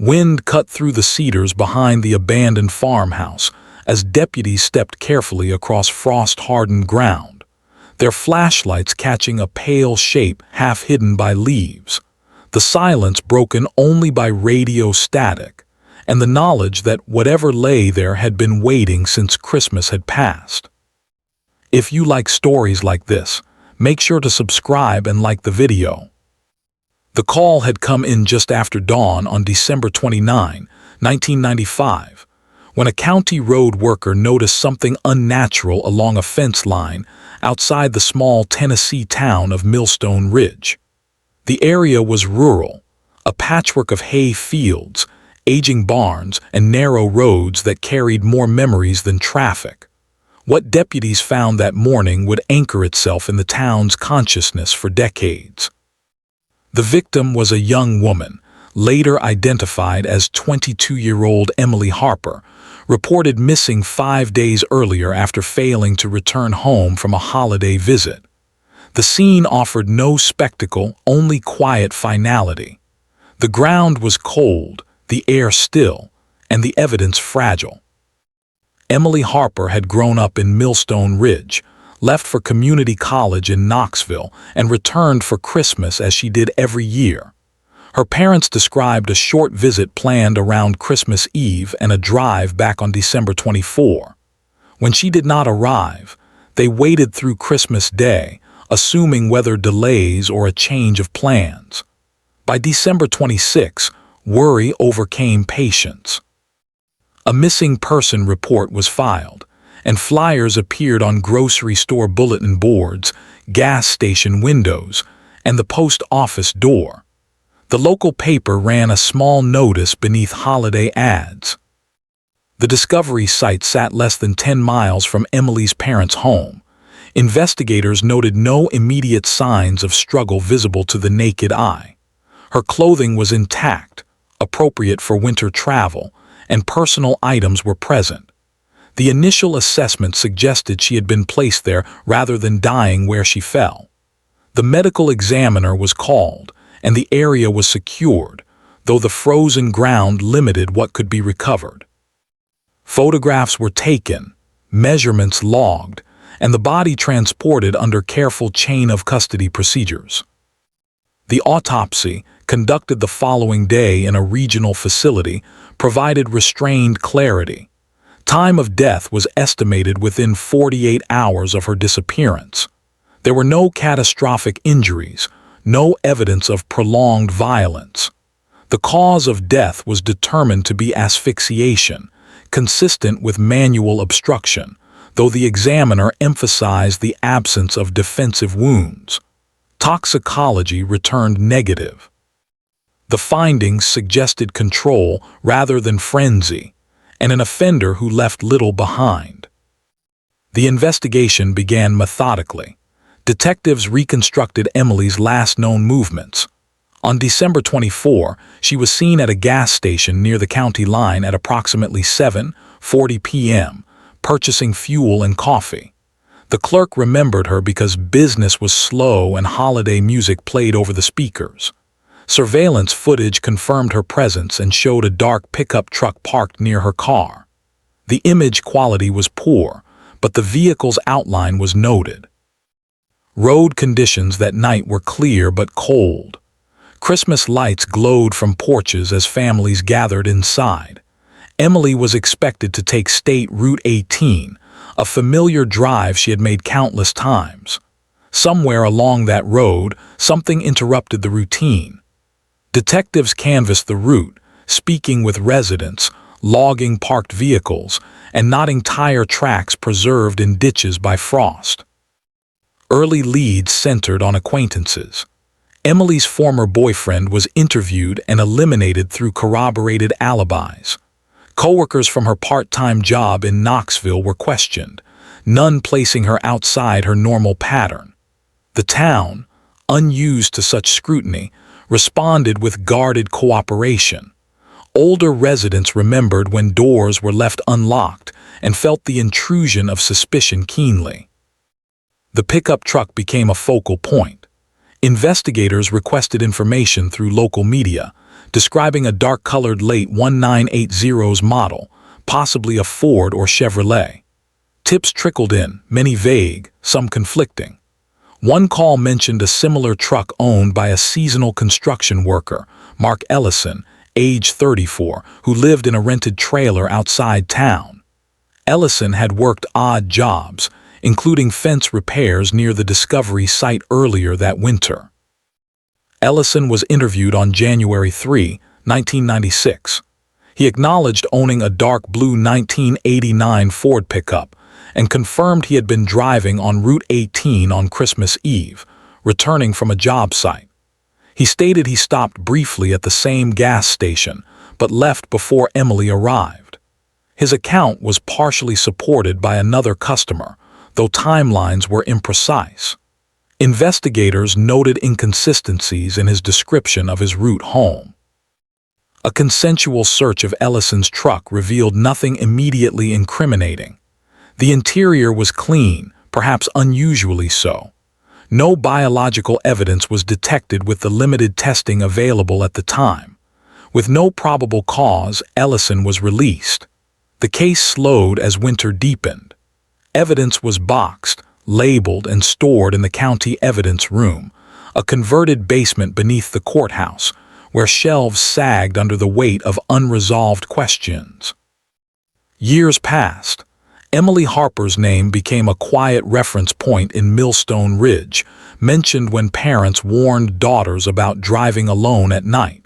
Wind cut through the cedars behind the abandoned farmhouse as deputies stepped carefully across frost-hardened ground, their flashlights catching a pale shape half hidden by leaves, the silence broken only by radio static, and the knowledge that whatever lay there had been waiting since Christmas had passed. If you like stories like this, make sure to subscribe and like the video. The call had come in just after dawn on December 29, 1995, when a county road worker noticed something unnatural along a fence line outside the small Tennessee town of Millstone Ridge. The area was rural, a patchwork of hay fields, aging barns, and narrow roads that carried more memories than traffic. What deputies found that morning would anchor itself in the town's consciousness for decades. The victim was a young woman, later identified as 22-year-old Emily Harper, reported missing 5 days earlier after failing to return home from a holiday visit. The scene offered no spectacle, only quiet finality. The ground was cold, the air still, and the evidence fragile. Emily Harper had grown up in Millstone Ridge, left for community college in Knoxville, and returned for Christmas as she did every year. Her parents described a short visit planned around Christmas Eve and a drive back on December 24. When she did not arrive, they waited through Christmas Day, assuming weather delays or a change of plans. By December 26, worry overcame patience. A missing person report was filed, and flyers appeared on grocery store bulletin boards, gas station windows, and the post office door. The local paper ran a small notice beneath holiday ads. The discovery site sat less than 10 miles from Emily's parents' home. Investigators noted no immediate signs of struggle visible to the naked eye. Her clothing was intact, appropriate for winter travel, and personal items were present. The initial assessment suggested she had been placed there rather than dying where she fell. The medical examiner was called, and the area was secured, though the frozen ground limited what could be recovered. Photographs were taken, measurements logged, and the body transported under careful chain-of-custody procedures. The autopsy, conducted the following day in a regional facility, provided restrained clarity. Time of death was estimated within 48 hours of her disappearance. There were no catastrophic injuries, no evidence of prolonged violence. The cause of death was determined to be asphyxiation, consistent with manual obstruction, though the examiner emphasized the absence of defensive wounds. Toxicology returned negative. The findings suggested control rather than frenzy, and an offender who left little behind. The investigation began methodically. Detectives reconstructed Emily's last known movements. On December 24, she was seen at a gas station near the county line at approximately 7:40 p.m., purchasing fuel and coffee. The clerk remembered her because business was slow and holiday music played over the speakers. Surveillance footage confirmed her presence and showed a dark pickup truck parked near her car. The image quality was poor, but the vehicle's outline was noted. Road conditions that night were clear but cold. Christmas lights glowed from porches as families gathered inside. Emily was expected to take State Route 18, a familiar drive she had made countless times. Somewhere along that road, something interrupted the routine. Detectives canvassed the route, speaking with residents, logging parked vehicles, and noting tire tracks preserved in ditches by frost. Early leads centered on acquaintances. Emily's former boyfriend was interviewed and eliminated through corroborated alibis. Coworkers from her part-time job in Knoxville were questioned, none placing her outside her normal pattern. The town, unused to such scrutiny, responded with guarded cooperation. Older residents remembered when doors were left unlocked and felt the intrusion of suspicion keenly. The pickup truck became a focal point. Investigators requested information through local media, describing a dark-colored late 1980s model, possibly a Ford or Chevrolet. Tips trickled in, many vague, some conflicting. One call mentioned a similar truck owned by a seasonal construction worker, Mark Ellison, age 34, who lived in a rented trailer outside town. Ellison had worked odd jobs, including fence repairs near the Discovery site earlier that winter. Ellison was interviewed on January 3, 1996. He acknowledged owning a dark blue 1989 Ford pickup and confirmed he had been driving on Route 18 on Christmas Eve, returning from a job site. He stated he stopped briefly at the same gas station, but left before Emily arrived. His account was partially supported by another customer, though timelines were imprecise. Investigators noted inconsistencies in his description of his route home. A consensual search of Ellison's truck revealed nothing immediately incriminating. The interior was clean, perhaps unusually so. No biological evidence was detected with the limited testing available at the time. With no probable cause, Ellison was released. The case slowed as winter deepened. Evidence was boxed, labeled, and stored in the county evidence room, a converted basement beneath the courthouse, where shelves sagged under the weight of unresolved questions. Years passed. Emily Harper's name became a quiet reference point in Millstone Ridge, mentioned when parents warned daughters about driving alone at night.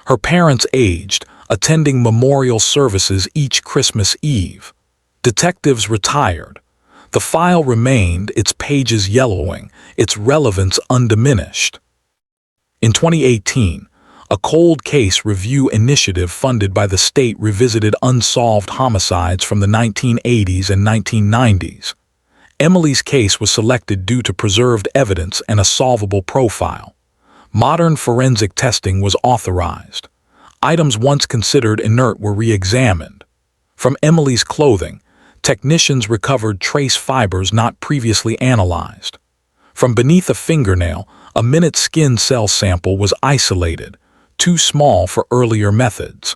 Her parents aged, attending memorial services each Christmas Eve. Detectives retired. The file remained, its pages yellowing, its relevance undiminished. In 2018, a cold case review initiative funded by the state revisited unsolved homicides from the 1980s and 1990s. Emily's case was selected due to preserved evidence and a solvable profile. Modern forensic testing was authorized. Items once considered inert were re-examined. From Emily's clothing, technicians recovered trace fibers not previously analyzed. From beneath a fingernail, a minute skin cell sample was isolated, too small for earlier methods.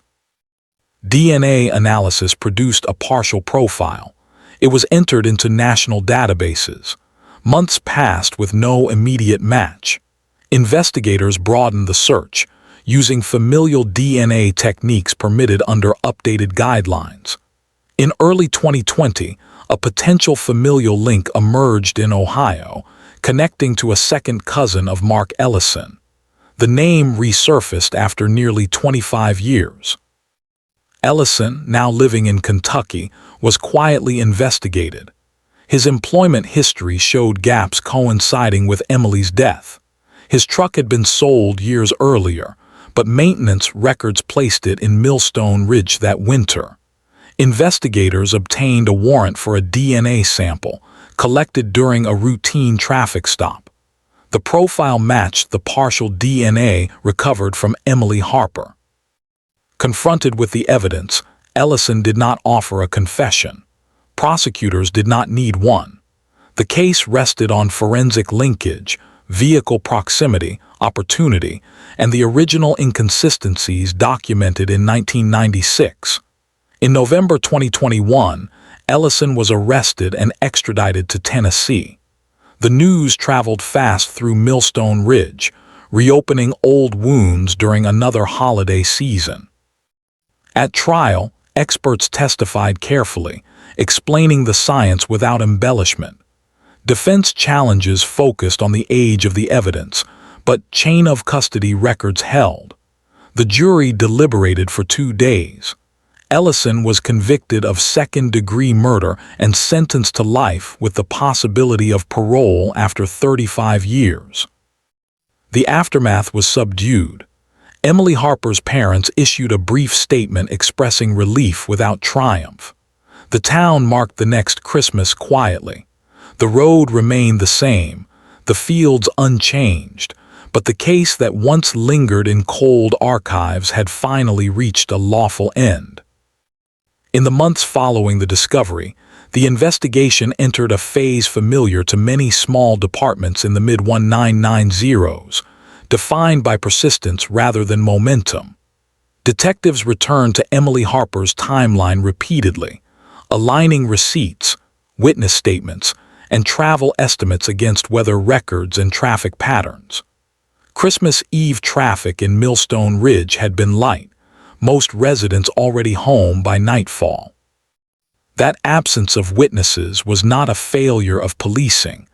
DNA analysis produced a partial profile. It was entered into national databases. Months passed with no immediate match. Investigators broadened the search, using familial DNA techniques permitted under updated guidelines. In early 2020, a potential familial link emerged in Ohio, connecting to a second cousin of Mark Ellison. The name resurfaced after nearly 25 years. Ellison, now living in Kentucky, was quietly investigated. His employment history showed gaps coinciding with Emily's death. His truck had been sold years earlier, but maintenance records placed it in Millstone Ridge that winter. Investigators obtained a warrant for a DNA sample, collected during a routine traffic stop. The profile matched the partial DNA recovered from Emily Harper. Confronted with the evidence, Ellison did not offer a confession. Prosecutors did not need one. The case rested on forensic linkage, vehicle proximity, opportunity, and the original inconsistencies documented in 1996. In November 2021, Ellison was arrested and extradited to Tennessee. The news traveled fast through Millstone Ridge, reopening old wounds during another holiday season. At trial, experts testified carefully, explaining the science without embellishment. Defense challenges focused on the age of the evidence, but chain of custody records held. The jury deliberated for 2 days. Ellison was convicted of second-degree murder and sentenced to life with the possibility of parole after 35 years. The aftermath was subdued. Emily Harper's parents issued a brief statement expressing relief without triumph. The town marked the next Christmas quietly. The road remained the same, the fields unchanged, but the case that once lingered in cold archives had finally reached a lawful end. In the months following the discovery, the investigation entered a phase familiar to many small departments in the mid-1990s, defined by persistence rather than momentum. Detectives returned to Emily Harper's timeline repeatedly, aligning receipts, witness statements, and travel estimates against weather records and traffic patterns. Christmas Eve traffic in Millstone Ridge had been light, most residents already home by nightfall. That absence of witnesses was not a failure of policing,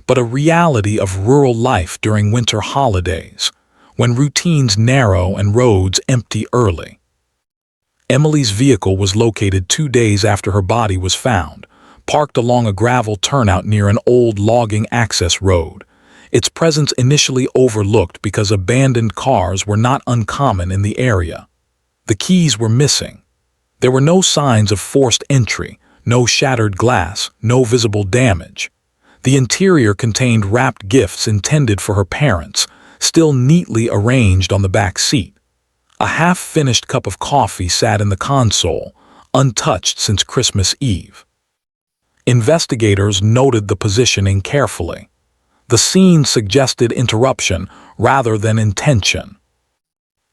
but a reality of rural life during winter holidays, when routines narrow and roads empty early. Emily's vehicle was located 2 days after her body was found, parked along a gravel turnout near an old logging access road. Its presence initially overlooked because abandoned cars were not uncommon in the area. The keys were missing. There were no signs of forced entry, no shattered glass, no visible damage. The interior contained wrapped gifts intended for her parents, still neatly arranged on the back seat. A half-finished cup of coffee sat in the console, untouched since Christmas Eve. Investigators noted the positioning carefully. The scene suggested interruption rather than intention.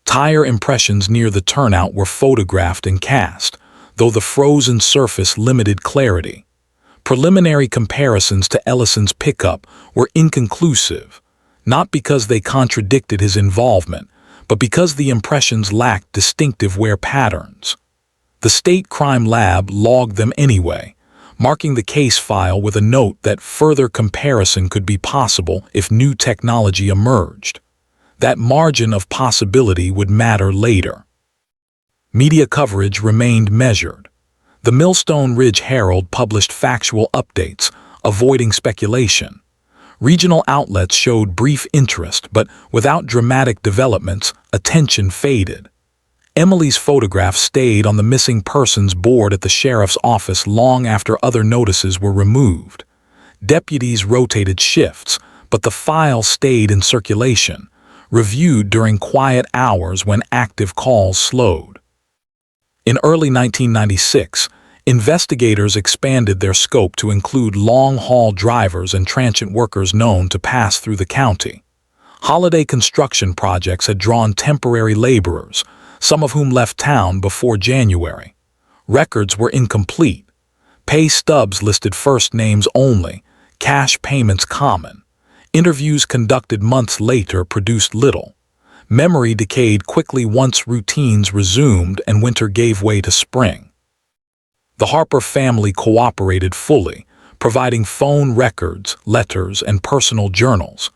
Tire impressions near the turnout were photographed and cast, though the frozen surface limited clarity. Preliminary comparisons to Ellison's pickup were inconclusive, not because they contradicted his involvement, but because the impressions lacked distinctive wear patterns. The state crime lab logged them anyway, marking the case file with a note that further comparison could be possible if new technology emerged. That margin of possibility would matter later. Media coverage remained measured. The Millstone Ridge Herald published factual updates, avoiding speculation. Regional outlets showed brief interest, but without dramatic developments, attention faded. Emily's photograph stayed on the missing persons board at the sheriff's office long after other notices were removed. Deputies rotated shifts, but the file stayed in circulation, reviewed during quiet hours when active calls slowed. In early 1996, investigators expanded their scope to include long-haul drivers and transient workers known to pass through the county. Holiday construction projects had drawn temporary laborers, some of whom left town before January. Records were incomplete. Pay stubs listed first names only, cash payments common. Interviews conducted months later produced little. Memory decayed quickly once routines resumed and winter gave way to spring. The Harper family cooperated fully, providing phone records, letters, and personal journals.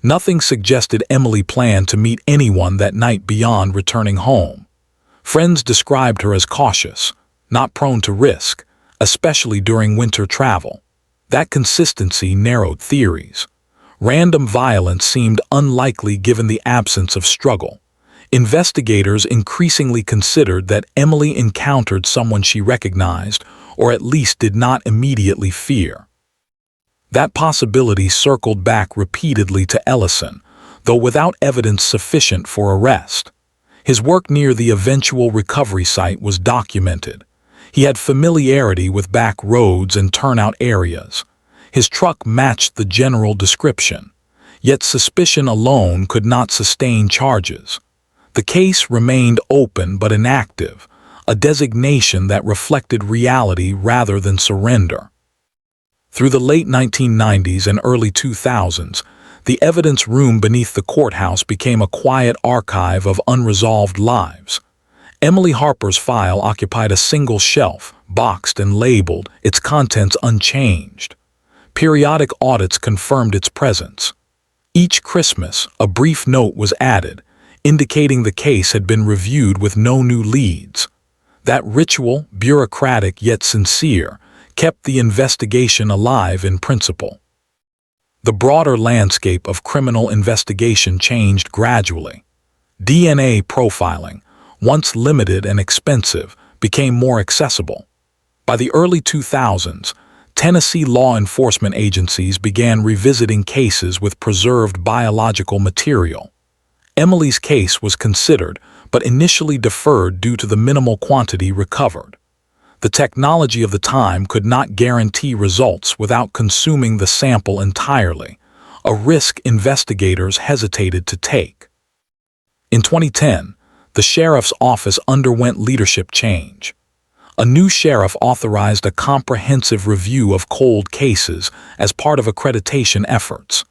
Nothing suggested Emily planned to meet anyone that night beyond returning home. Friends described her as cautious, not prone to risk, especially during winter travel. That consistency narrowed theories. Random violence seemed unlikely given the absence of struggle. Investigators increasingly considered that Emily encountered someone she recognized, or at least did not immediately fear. That possibility circled back repeatedly to Ellison, though without evidence sufficient for arrest. His work near the eventual recovery site was documented. He had familiarity with back roads and turnout areas. His truck matched the general description, yet suspicion alone could not sustain charges. The case remained open but inactive, a designation that reflected reality rather than surrender. Through the late 1990s and early 2000s, the evidence room beneath the courthouse became a quiet archive of unresolved lives. Emily Harper's file occupied a single shelf, boxed and labeled, its contents unchanged. Periodic audits confirmed its presence. Each Christmas, a brief note was added, indicating the case had been reviewed with no new leads. That ritual, bureaucratic yet sincere, kept the investigation alive in principle. The broader landscape of criminal investigation changed gradually. DNA profiling, once limited and expensive, became more accessible. By the early 2000s, Tennessee law enforcement agencies began revisiting cases with preserved biological material. Emily's case was considered, but initially deferred due to the minimal quantity recovered. The technology of the time could not guarantee results without consuming the sample entirely, a risk investigators hesitated to take. In 2010, the sheriff's office underwent leadership change. A new sheriff authorized a comprehensive review of cold cases as part of accreditation efforts.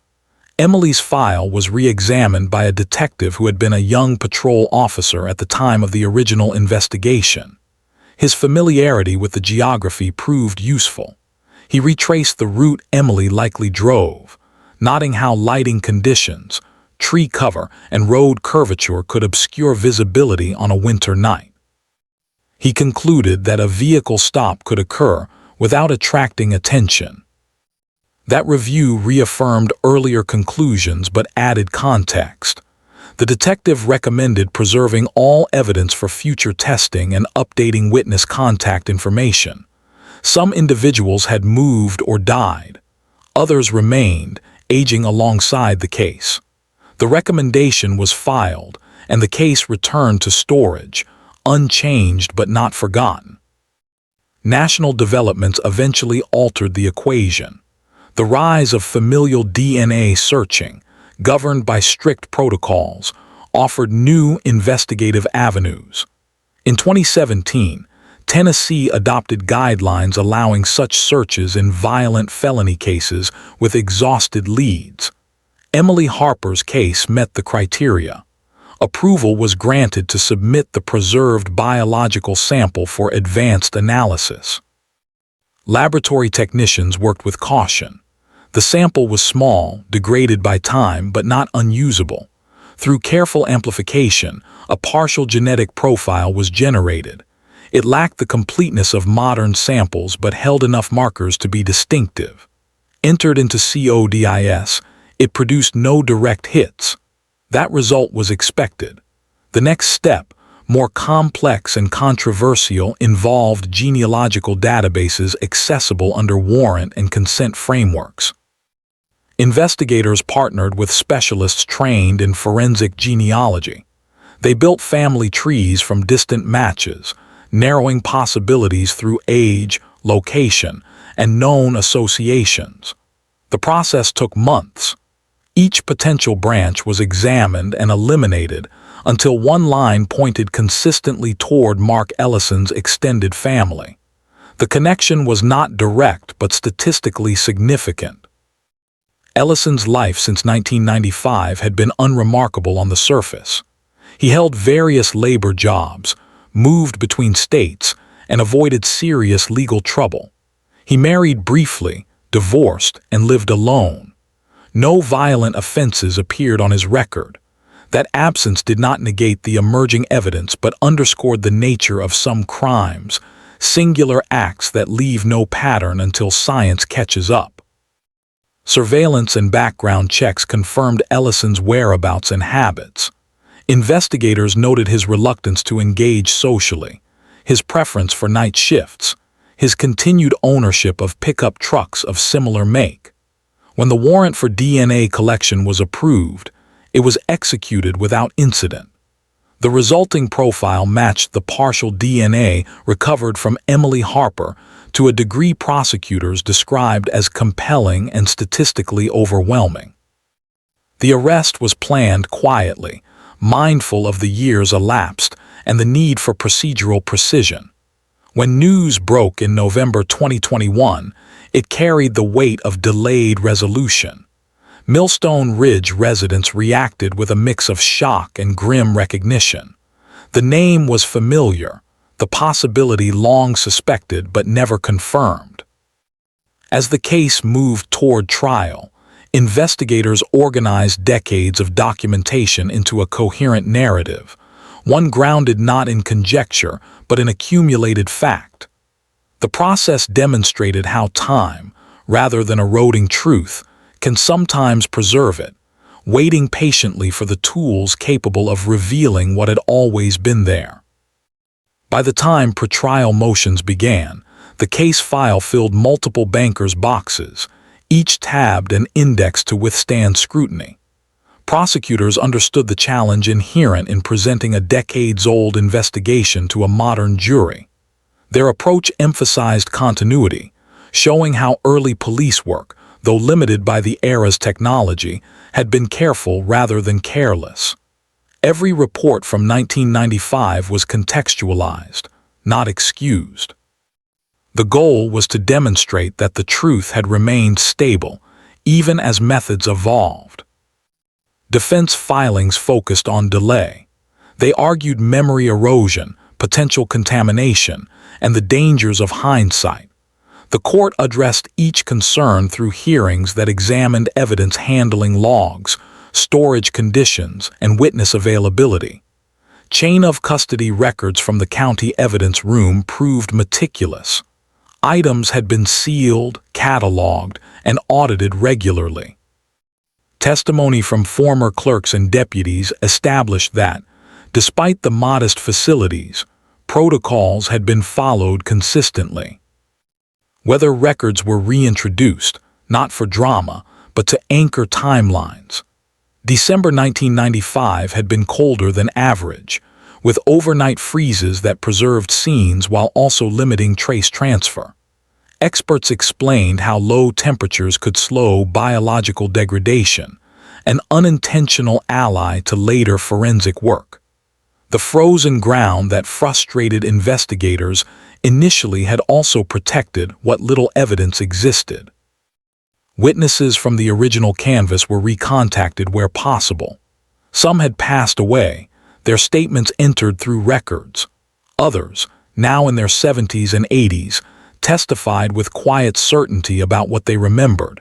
Emily's file was re-examined by a detective who had been a young patrol officer at the time of the original investigation. His familiarity with the geography proved useful. He retraced the route Emily likely drove, noting how lighting conditions, tree cover, and road curvature could obscure visibility on a winter night. He concluded that a vehicle stop could occur without attracting attention. That review reaffirmed earlier conclusions but added context. The detective recommended preserving all evidence for future testing and updating witness contact information. Some individuals had moved or died. Others remained, aging alongside the case. The recommendation was filed, and the case returned to storage, unchanged but not forgotten. National developments eventually altered the equation. The rise of familial DNA searching, governed by strict protocols, offered new investigative avenues. In 2017, Tennessee adopted guidelines allowing such searches in violent felony cases with exhausted leads. Emily Harper's case met the criteria. Approval was granted to submit the preserved biological sample for advanced analysis. Laboratory technicians worked with caution. The sample was small, degraded by time, but not unusable. Through careful amplification, a partial genetic profile was generated. It lacked the completeness of modern samples but held enough markers to be distinctive. Entered into CODIS, it produced no direct hits. That result was expected. The next step, more complex and controversial, involved genealogical databases accessible under warrant and consent frameworks. Investigators partnered with specialists trained in forensic genealogy. They built family trees from distant matches, narrowing possibilities through age, location, and known associations. The process took months. Each potential branch was examined and eliminated until one line pointed consistently toward Mark Ellison's extended family. The connection was not direct but statistically significant. Ellison's life since 1995 had been unremarkable on the surface. He held various labor jobs, moved between states, and avoided serious legal trouble. He married briefly, divorced, and lived alone. No violent offenses appeared on his record. That absence did not negate the emerging evidence but underscored the nature of some crimes, singular acts that leave no pattern until science catches up. Surveillance and background checks confirmed Ellison's whereabouts and habits. Investigators noted his reluctance to engage socially, his preference for night shifts, his continued ownership of pickup trucks of similar make. When the warrant for DNA collection was approved, it was executed without incident. The resulting profile matched the partial DNA recovered from Emily Harper to a degree prosecutors described as compelling and statistically overwhelming. The arrest was planned quietly, mindful of the years elapsed and the need for procedural precision. When news broke in November 2021, it carried the weight of delayed resolution. Millstone Ridge residents reacted with a mix of shock and grim recognition. The name was familiar, the possibility long suspected but never confirmed. As the case moved toward trial, investigators organized decades of documentation into a coherent narrative, one grounded not in conjecture but in accumulated fact. The process demonstrated how time, rather than eroding truth, can sometimes preserve it, waiting patiently for the tools capable of revealing what had always been there. By the time pretrial motions began, the case file filled multiple bankers' boxes, each tabbed and indexed to withstand scrutiny. Prosecutors understood the challenge inherent in presenting a decades-old investigation to a modern jury. Their approach emphasized continuity, showing how early police work, though limited by the era's technology, had been careful rather than careless. Every report from 1995 was contextualized, not excused. The goal was to demonstrate that the truth had remained stable, even as methods evolved. Defense filings focused on delay. They argued memory erosion, potential contamination, and the dangers of hindsight. The court addressed each concern through hearings that examined evidence handling logs, storage conditions, and witness availability. Chain of custody records from the county evidence room proved meticulous. Items had been sealed, cataloged, and audited regularly. Testimony from former clerks and deputies established that, despite the modest facilities, protocols had been followed consistently. Whether records were reintroduced, not for drama, but to anchor timelines. December 1995 had been colder than average, with overnight freezes that preserved scenes while also limiting trace transfer. Experts explained how low temperatures could slow biological degradation, an unintentional ally to later forensic work. The frozen ground that frustrated investigators initially had also protected what little evidence existed. Witnesses from the original canvas were recontacted where possible. Some had passed away, their statements entered through records. Others, now in their 70s and 80s, testified with quiet certainty about what they remembered.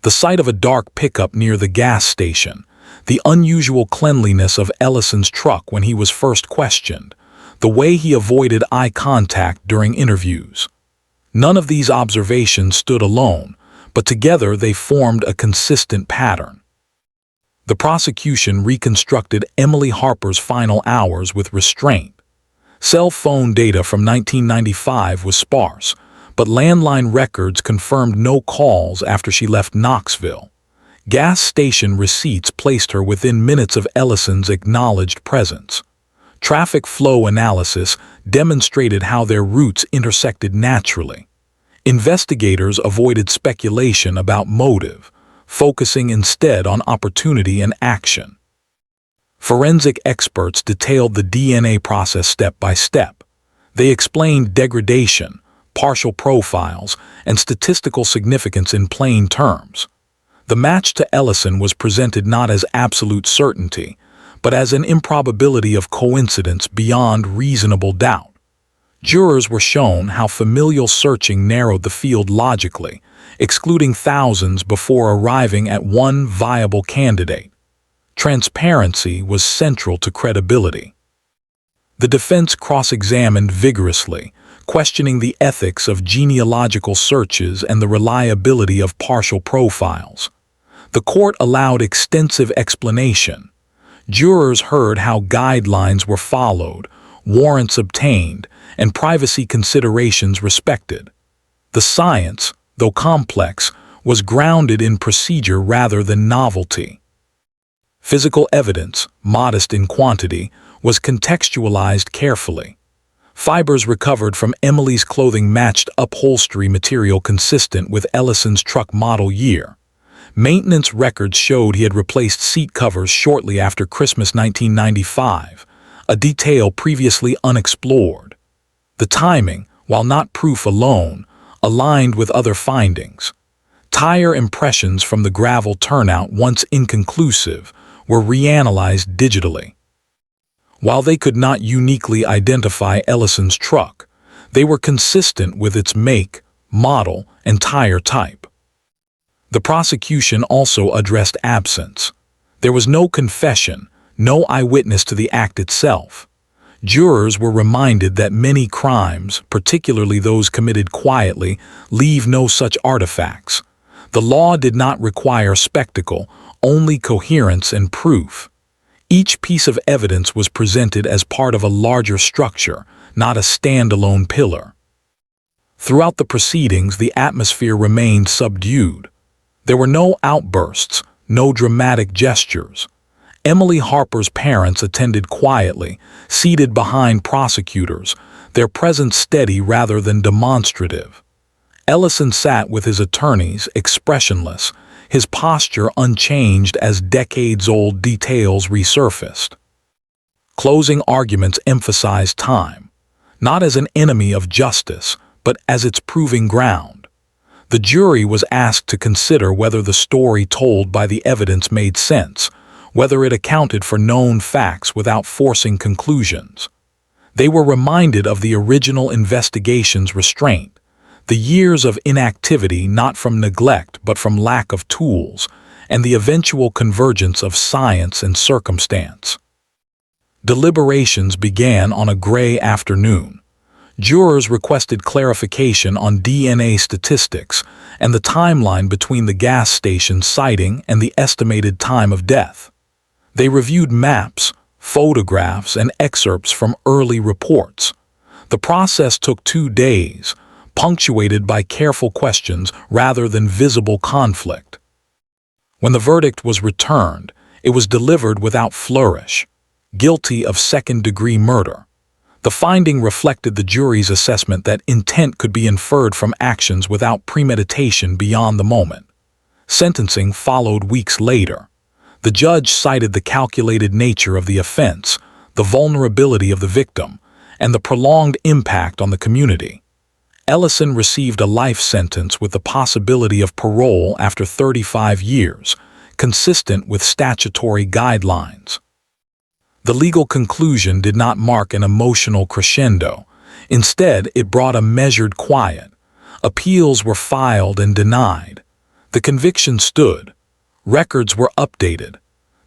The sight of a dark pickup near the gas station, the unusual cleanliness of Ellison's truck when he was first questioned, the way he avoided eye contact during interviews. None of these observations stood alone, but together they formed a consistent pattern. The prosecution reconstructed Emily Harper's final hours with restraint. Cell phone data from 1995 was sparse, but landline records confirmed no calls after she left Knoxville. Gas station receipts placed her within minutes of Ellison's acknowledged presence. Traffic flow analysis demonstrated how their routes intersected naturally. Investigators avoided speculation about motive, focusing instead on opportunity and action. Forensic experts detailed the DNA process step by step. They explained degradation, partial profiles, and statistical significance in plain terms. The match to Ellison was presented not as absolute certainty, but as an improbability of coincidence beyond reasonable doubt. Jurors were shown how familial searching narrowed the field logically, excluding thousands before arriving at one viable candidate. Transparency was central to credibility. The defense cross-examined vigorously, questioning the ethics of genealogical searches and the reliability of partial profiles. The court allowed extensive explanation. Jurors heard how guidelines were followed, warrants obtained, and privacy considerations respected. The science, though complex, was grounded in procedure rather than novelty. Physical evidence, modest in quantity, was contextualized carefully. Fibers recovered from Emily's clothing matched upholstery material consistent with Ellison's truck model year. Maintenance records showed he had replaced seat covers shortly after Christmas 1995, a detail previously unexplored. The timing, while not proof alone, aligned with other findings. Tire impressions from the gravel turnout, once inconclusive, were reanalyzed digitally. While they could not uniquely identify Ellison's truck, they were consistent with its make, model, and tire type. The prosecution also addressed absence. There was no confession, no eyewitness to the act itself. Jurors were reminded that many crimes, particularly those committed quietly, leave no such artifacts. The law did not require spectacle, only coherence and proof. Each piece of evidence was presented as part of a larger structure, not a standalone pillar. Throughout the proceedings, the atmosphere remained subdued. There were no outbursts, no dramatic gestures. Emily Harper's parents attended quietly, seated behind prosecutors, their presence steady rather than demonstrative. Ellison sat with his attorneys, expressionless, his posture unchanged as decades-old details resurfaced. Closing arguments emphasized time, not as an enemy of justice, but as its proving ground. The jury was asked to consider whether the story told by the evidence made sense, whether it accounted for known facts without forcing conclusions. They were reminded of the original investigation's restraint, the years of inactivity not from neglect but from lack of tools, and the eventual convergence of science and circumstance. Deliberations began on a gray afternoon. Jurors requested clarification on DNA statistics and the timeline between the gas station sighting and the estimated time of death. They reviewed maps, photographs, and excerpts from early reports. The process took 2 days, punctuated by careful questions rather than visible conflict. When the verdict was returned, it was delivered without flourish, guilty of second-degree murder. The finding reflected the jury's assessment that intent could be inferred from actions without premeditation beyond the moment. Sentencing followed weeks later. The judge cited the calculated nature of the offense, the vulnerability of the victim, and the prolonged impact on the community. Ellison received a life sentence with the possibility of parole after 35 years, consistent with statutory guidelines. The legal conclusion did not mark an emotional crescendo. Instead, it brought a measured quiet. Appeals were filed and denied. The conviction stood. Records were updated.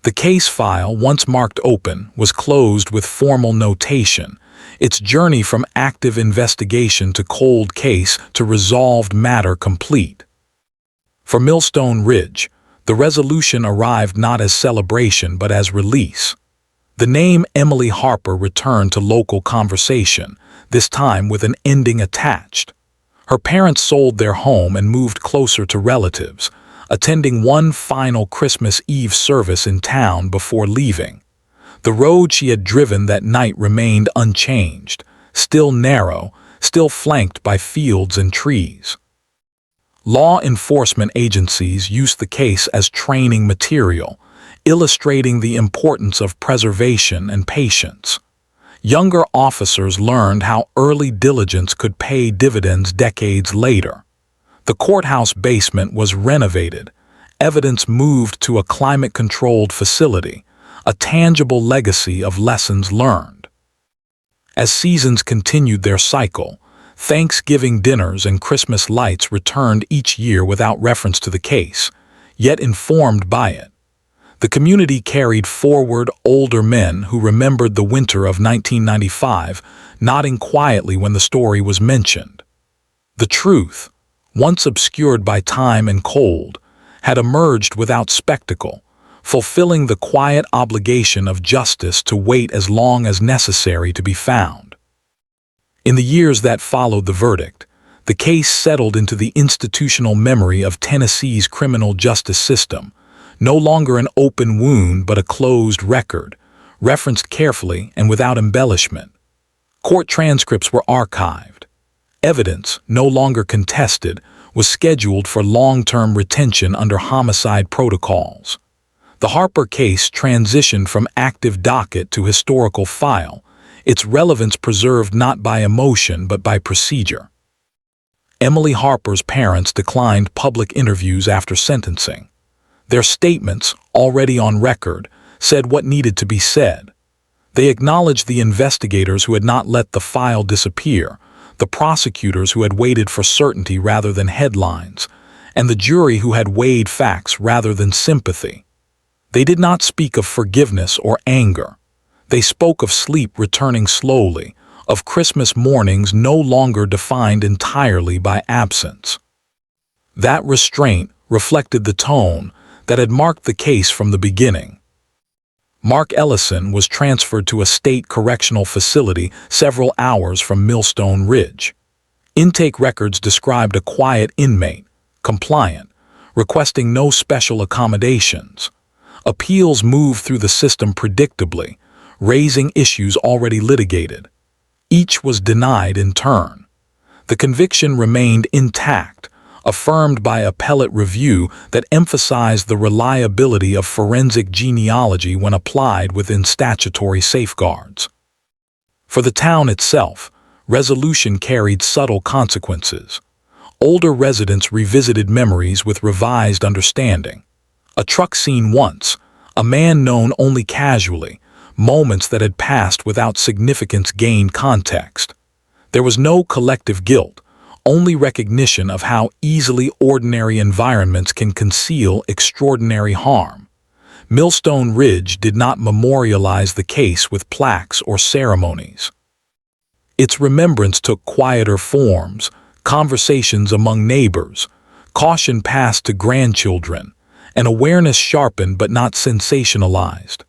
The case file, once marked open, was closed with formal notation, its journey from active investigation to cold case to resolved matter complete. For Millstone Ridge, the resolution arrived not as celebration but as release. The name Emily Harper returned to local conversation, this time with an ending attached. Her parents sold their home and moved closer to relatives, attending one final Christmas Eve service in town before leaving. The road she had driven that night remained unchanged, still narrow, still flanked by fields and trees. Law enforcement agencies used the case as training material, illustrating the importance of preservation and patience. Younger officers learned how early diligence could pay dividends decades later. The courthouse basement was renovated, evidence moved to a climate-controlled facility, a tangible legacy of lessons learned. As seasons continued their cycle, Thanksgiving dinners and Christmas lights returned each year without reference to the case, yet informed by it. The community carried forward older men who remembered the winter of 1995, nodding quietly when the story was mentioned. The truth, once obscured by time and cold, had emerged without spectacle, fulfilling the quiet obligation of justice to wait as long as necessary to be found. In the years that followed the verdict, the case settled into the institutional memory of Tennessee's criminal justice system, no longer an open wound but a closed record, referenced carefully and without embellishment. Court transcripts were archived. Evidence, no longer contested, was scheduled for long-term retention under homicide protocols. The Harper case transitioned from active docket to historical file, its relevance preserved not by emotion but by procedure. Emily Harper's parents declined public interviews after sentencing. Their statements, already on record, said what needed to be said. They acknowledged the investigators who had not let the file disappear, the prosecutors who had waited for certainty rather than headlines, and the jury who had weighed facts rather than sympathy. They did not speak of forgiveness or anger. They spoke of sleep returning slowly, of Christmas mornings no longer defined entirely by absence. That restraint reflected the tone that had marked the case from the beginning. Mark Ellison was transferred to a state correctional facility several hours from Millstone Ridge. Intake records described a quiet inmate, compliant, requesting no special accommodations. Appeals moved through the system predictably, raising issues already litigated. Each was denied in turn. The conviction remained intact, affirmed by appellate review that emphasized the reliability of forensic genealogy when applied within statutory safeguards. For the town itself, resolution carried subtle consequences. Older residents revisited memories with revised understanding. A truck seen once, a man known only casually, moments that had passed without significance gained context. There was no collective guilt, only recognition of how easily ordinary environments can conceal extraordinary harm. Millstone Ridge did not memorialize the case with plaques or ceremonies. Its remembrance took quieter forms, conversations among neighbors, caution passed to grandchildren, and awareness sharpened but not sensationalized.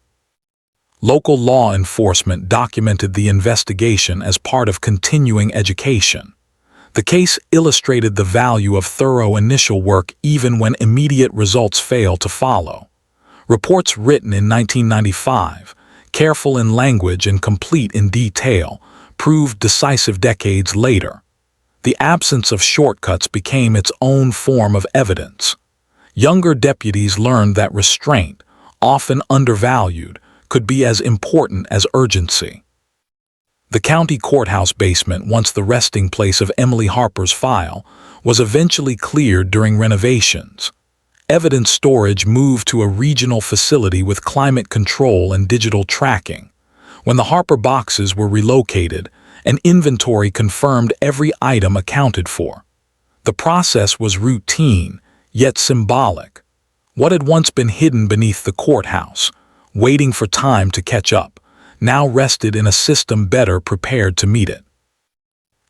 Local law enforcement documented the investigation as part of continuing education. The case illustrated the value of thorough initial work even when immediate results fail to follow. Reports written in 1995, careful in language and complete in detail, proved decisive decades later. The absence of shortcuts became its own form of evidence. Younger deputies learned that restraint, often undervalued, could be as important as urgency. The county courthouse basement, once the resting place of Emily Harper's file, was eventually cleared during renovations. Evidence storage moved to a regional facility with climate control and digital tracking. When the Harper boxes were relocated, an inventory confirmed every item accounted for. The process was routine, yet symbolic. What had once been hidden beneath the courthouse, waiting for time to catch up, now rested in a system better prepared to meet it.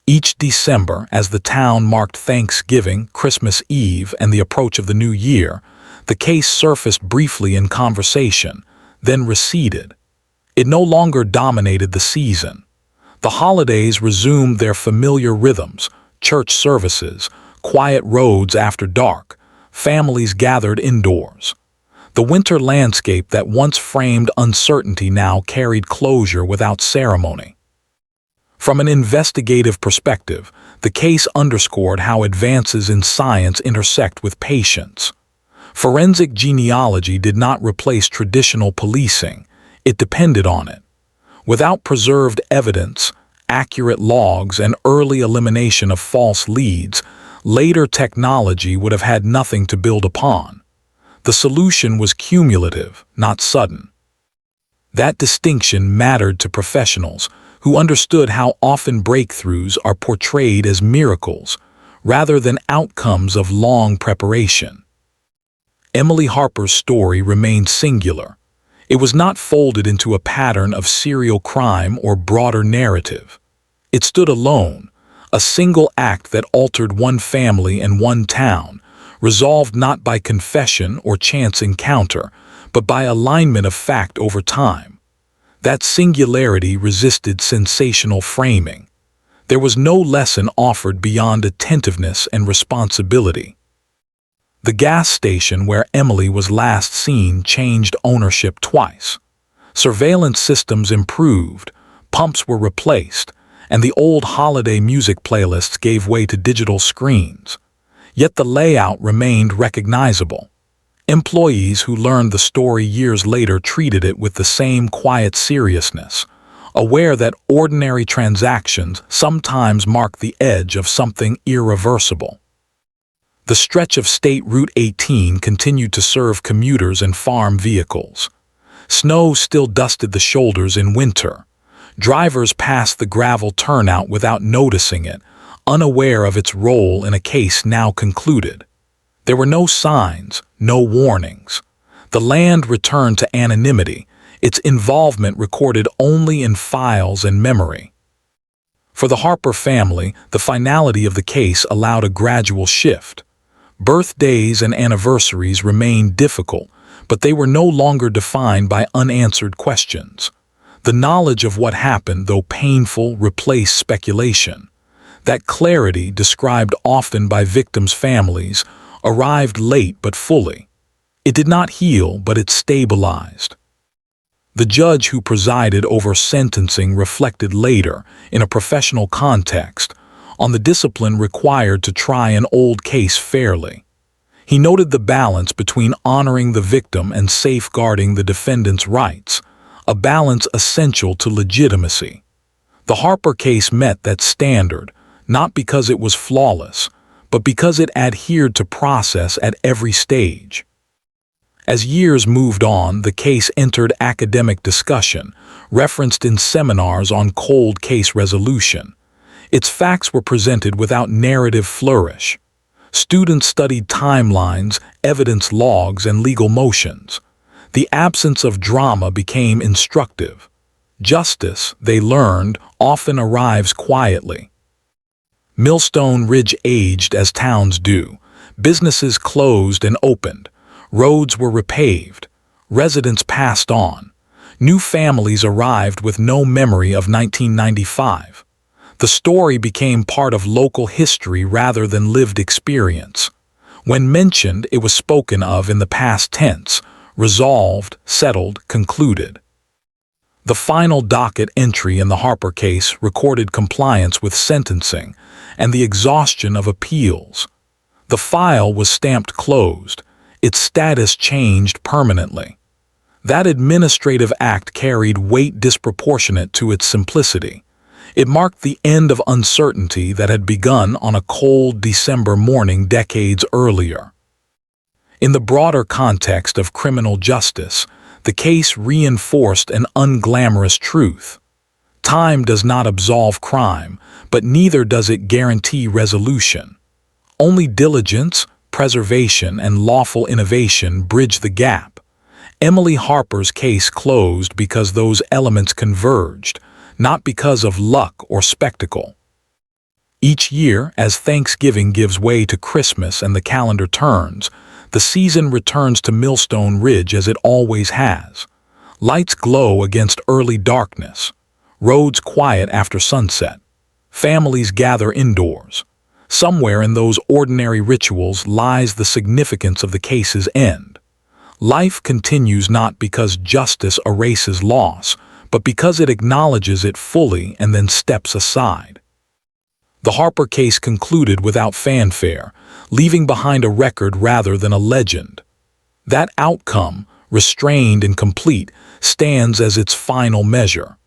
Each December, as the town marked Thanksgiving, Christmas Eve, and the approach of the new year, the case surfaced briefly in conversation, then receded. It no longer dominated the season. The holidays resumed their familiar rhythms: church services, quiet roads after dark, families gathered indoors. The winter landscape that once framed uncertainty now carried closure without ceremony. From an investigative perspective, the case underscored how advances in science intersect with patience. Forensic genealogy did not replace traditional policing, it depended on it. Without preserved evidence, accurate logs, and early elimination of false leads, later technology would have had nothing to build upon. The solution was cumulative, not sudden. That distinction mattered to professionals who understood how often breakthroughs are portrayed as miracles rather than outcomes of long preparation. Emily Harper's story remained singular. It was not folded into a pattern of serial crime or broader narrative. It stood alone, a single act that altered one family and one town, resolved not by confession or chance encounter, but by alignment of fact over time. That singularity resisted sensational framing. There was no lesson offered beyond attentiveness and responsibility. The gas station where Emily was last seen changed ownership twice. Surveillance systems improved, pumps were replaced, and the old holiday music playlists gave way to digital screens. Yet the layout remained recognizable. Employees who learned the story years later treated it with the same quiet seriousness, aware that ordinary transactions sometimes mark the edge of something irreversible. The stretch of State Route 18 continued to serve commuters and farm vehicles. Snow still dusted the shoulders in winter. Drivers passed the gravel turnout without noticing it, unaware of its role in a case now concluded. There were no signs, no warnings. The land returned to anonymity, its involvement recorded only in files and memory. For the Harper family, the finality of the case allowed a gradual shift. Birthdays and anniversaries remained difficult, but they were no longer defined by unanswered questions. The knowledge of what happened, though painful, replaced speculation. That clarity, described often by victims' families, arrived late but fully. It did not heal, but it stabilized. The judge who presided over sentencing reflected later, in a professional context, on the discipline required to try an old case fairly. He noted the balance between honoring the victim and safeguarding the defendant's rights, a balance essential to legitimacy. The Harper case met that standard, not because it was flawless, but because it adhered to process at every stage. As years moved on, the case entered academic discussion, referenced in seminars on cold case resolution. Its facts were presented without narrative flourish. Students studied timelines, evidence logs, and legal motions. The absence of drama became instructive. Justice, they learned, often arrives quietly. Millstone Ridge aged as towns do. Businesses closed and opened. Roads were repaved. Residents passed on. New families arrived with no memory of 1995. The story became part of local history rather than lived experience. When mentioned, it was spoken of in the past tense: resolved, settled, concluded. The final docket entry in the Harper case recorded compliance with sentencing and the exhaustion of appeals. The file was stamped closed, its status changed permanently. That administrative act carried weight disproportionate to its simplicity. It marked the end of uncertainty that had begun on a cold December morning decades earlier. In the broader context of criminal justice, the case reinforced an unglamorous truth. Time does not absolve crime, but neither does it guarantee resolution. Only diligence, preservation, and lawful innovation bridge the gap. Emily Harper's case closed because those elements converged, not because of luck or spectacle. Each year, as Thanksgiving gives way to Christmas and the calendar turns, the season returns to Millstone Ridge as it always has. Lights glow against early darkness. Roads quiet after sunset. Families gather indoors. Somewhere in those ordinary rituals lies the significance of the case's end. Life continues not because justice erases loss, but because it acknowledges it fully and then steps aside. The Harper case concluded without fanfare, leaving behind a record rather than a legend. That outcome, restrained and complete, stands as its final measure.